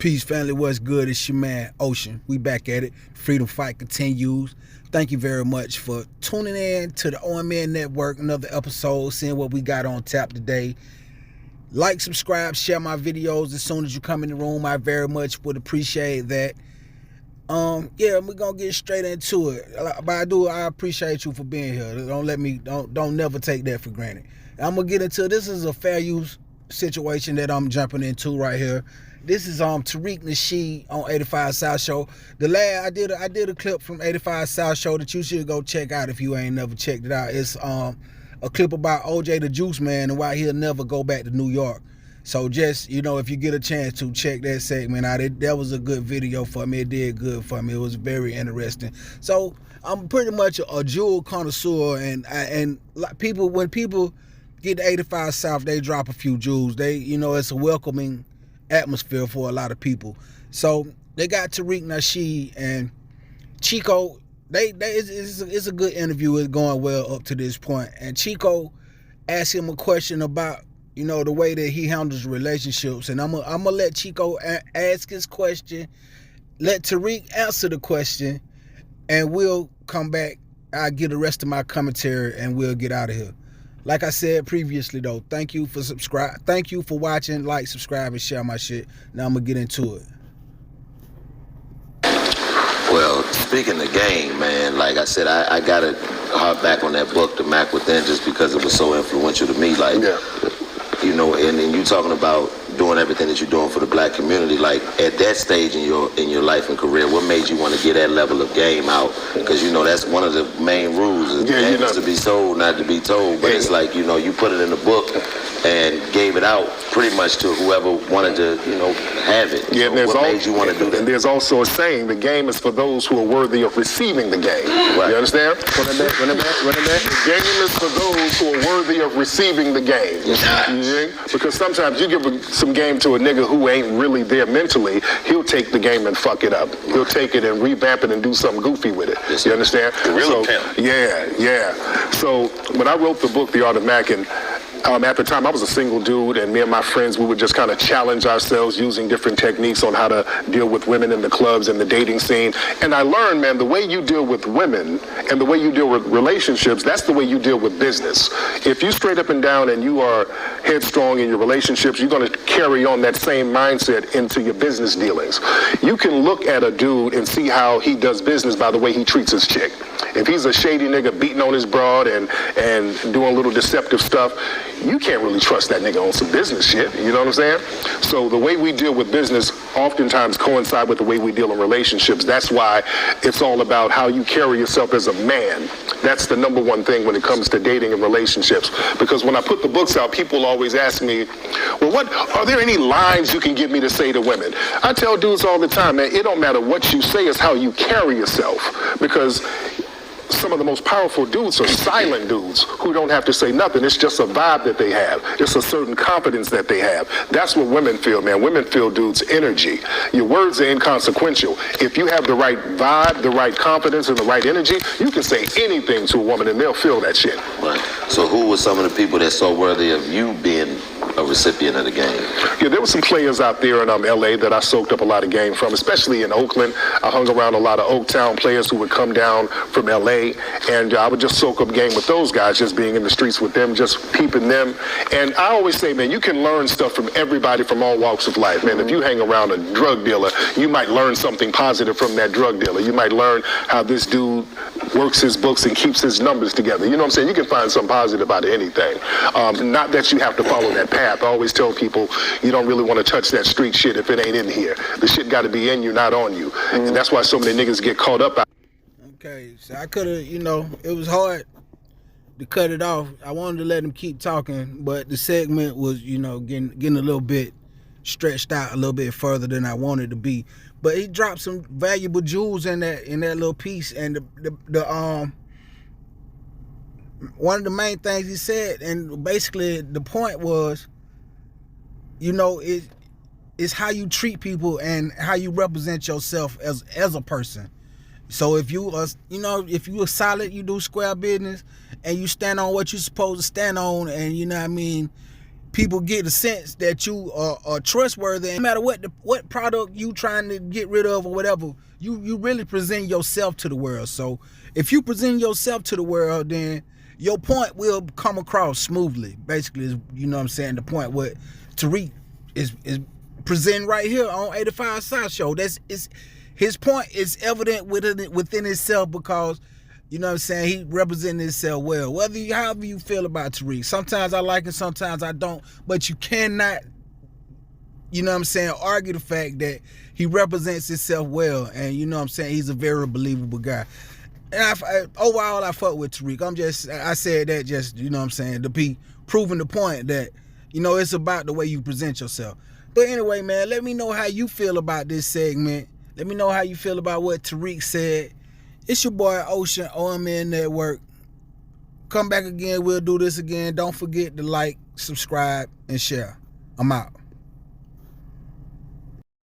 Peace, family. What's good? It's your man, Ocean. We back at it. Freedom fight continues. Thank you very much for tuning in to the OMN Network. Another episode, seeing what we got on tap today. Like, subscribe, share my videos as soon as you come in the room. I very much would appreciate that. Yeah, we're gonna get straight into it. But I appreciate you for being here. Don't never take that for granted. I'm gonna get into this. Is a fair use situation that I'm jumping into right here. This is Tariq Nasheed on 85 South Show. I did a clip from 85 South Show that you should go check out if you ain't never checked it out. It's a clip about OJ the Juice Man and why he'll never go back to New York. So just, if you get a chance to check that segment out, that was a good video for me. It did good for me. It was very interesting. So I'm pretty much a jewel connoisseur, and when people get to 85 South, they drop a few jewels. It's a welcoming atmosphere for a lot of people. So they got Tariq Nasheed and Chico. It's a good interview. It's going well up to this point. And Chico asked him a question about the way that he handles relationships. And I'm gonna let Chico ask his question, let Tariq answer the question, and we'll come back. I'll get the rest of my commentary and we'll get out of here. Like I said previously though, thank you for subscribe. Thank you for watching, like, subscribe, and share my shit. Now I'm gonna get into it. Well, speaking of game, man, like I said, I gotta hop back on that book, The Mac Within, just because it was so influential to me. Like, yeah. And you talking about doing everything that you're doing for the black community, like at that stage in your life and career, what made you want to get that level of game out? Because that's one of the main rules. Is to be sold, not to be told. But it's like, you put it in the book and gave it out pretty much to whoever wanted to, have it. Yeah, so what made you want to do that? And there's also a saying, the game is for those who are worthy of receiving the game. Right. You understand? Run it back. The game is for those who are worthy of receiving the game. Yes. Because sometimes you give some game to a nigga who ain't really there mentally, he'll take the game and fuck it up. He'll take it and revamp it and do something goofy with it. Yes, you understand? The real pimp. Yeah. So when I wrote the book, The Art of Mackin', at the time, I was a single dude, and me and my friends, we would just kind of challenge ourselves using different techniques on how to deal with women in the clubs and the dating scene. And I learned, man, the way you deal with women and the way you deal with relationships, that's the way you deal with business. If you straight up and down and you are headstrong in your relationships, you're going to carry on that same mindset into your business dealings. You can look at a dude and see how he does business by the way he treats his chick. If he's a shady nigga beating on his broad and doing little deceptive stuff, you can't really trust that nigga on some business shit. You know what I'm saying? So the way we deal with business oftentimes coincide with the way we deal in relationships. That's why it's all about how you carry yourself as a man. That's the number one thing when it comes to dating and relationships. Because when I put the books out, people always ask me, well, are there any lines you can get me to say to women? I tell dudes all the time, man, it don't matter what you say, it's how you carry yourself. Because some of the most powerful dudes are silent dudes who don't have to say nothing. It's just a vibe that they have. It's a certain confidence that they have. That's what women feel, man. Women feel dudes' energy. Your words are inconsequential. If you have the right vibe, the right confidence, and the right energy, you can say anything to a woman and they'll feel that shit. Right. So who were some of the people that's so worthy of you being a recipient of the game? Yeah, there were some players out there in LA that I soaked up a lot of game from, especially in Oakland. I hung around a lot of Oaktown players who would come down from LA, and I would just soak up game with those guys, just being in the streets with them, just peeping them. And I always say, man, you can learn stuff from everybody from all walks of life, man. If you hang around a drug dealer, you might learn something positive from that drug dealer. You might learn how this dude works his books and keeps his numbers together. You know what I'm saying? You can find something positive out of anything. Not that you have to follow that path. I always tell people, you don't really want to touch that street shit if it ain't in here. The shit got to be in you, not on you. And that's why so many niggas get caught up out. Okay, so I could have, it was hard to cut it off. I wanted to let him keep talking, but the segment was, getting a little bit stretched out a little bit further than I wanted to be. But he dropped some valuable jewels in that little piece, and the one of the main things he said, and basically the point was, it's how you treat people and how you represent yourself as a person. So if you are solid, you do square business, and you stand on what you're supposed to stand on, and people get a sense that you are trustworthy. No matter what product you trying to get rid of or whatever, you really present yourself to the world. So if you present yourself to the world, then your point will come across smoothly. Basically, is, you know what I'm saying, the point what Tariq is presenting right here on 85 South Show. His point is evident within itself, because you know what I'm saying, he represented himself well. However you feel about Tariq, sometimes I like it, sometimes I don't, but you cannot, you know what I'm saying, argue the fact that he represents himself well, and you know what I'm saying, he's a very believable guy. And overall, I fuck with Tariq. I said that just, you know what I'm saying, to be proving the point that, you know, it's about the way you present yourself. But anyway, man, let me know how you feel about this segment. Let me know how you feel about what Tariq said. It's your boy Ocean, OMN Network. Come back again. We'll do this again. Don't forget to like, subscribe, and share. I'm out.